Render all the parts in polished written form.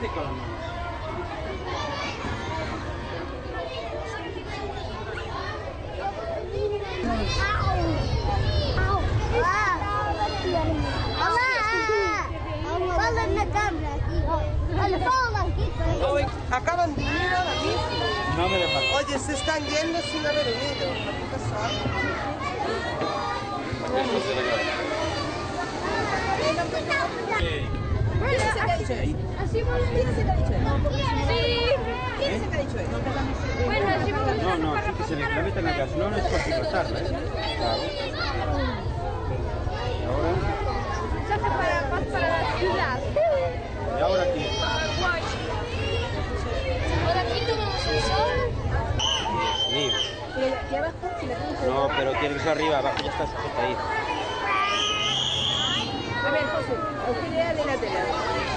hace con las manos. Acaban de ir aquí. No me dejas. Oye, se están yendo sin haber venido. ¿Qué pasa? ¿Quién es el que ha dicho eso? ¿Quién es el que ha dicho eso? Sí. ¿Quién es el que ha dicho eso? Bueno, así vamos. No, sí que se le clavita en la casa. No es fácil pasarla, ¿eh? Claro. Y ahora... Se hace para la ciudad. Y ahora aquí. Por aquí tomamos el sol. Mío. Pero aquí abajo, si le pones No, pero tiene que ser arriba, abajo ya está sujeta ahí. A ver, José, auxilia de la tela.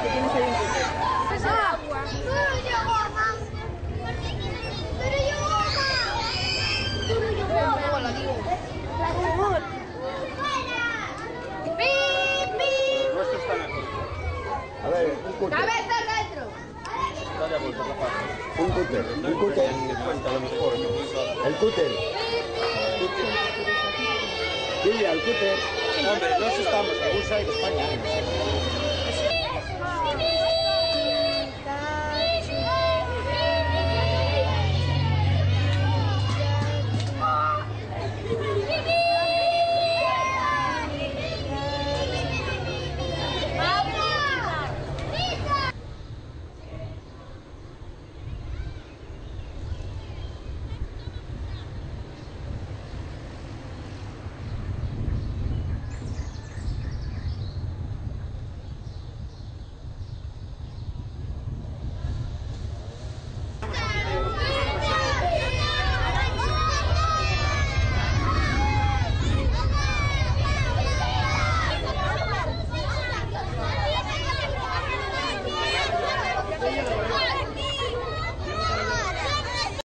Que tienes ahí un poco. Agua. Nuestros están aquí. A ver, un cúter. ¡Cabeza dentro! Dale a vuelta, Rafa. Un cúter, un cúter. En cuenta a lo mejor. El cúter. Dile al cúter. Hombre, no estamos en Bursa y España.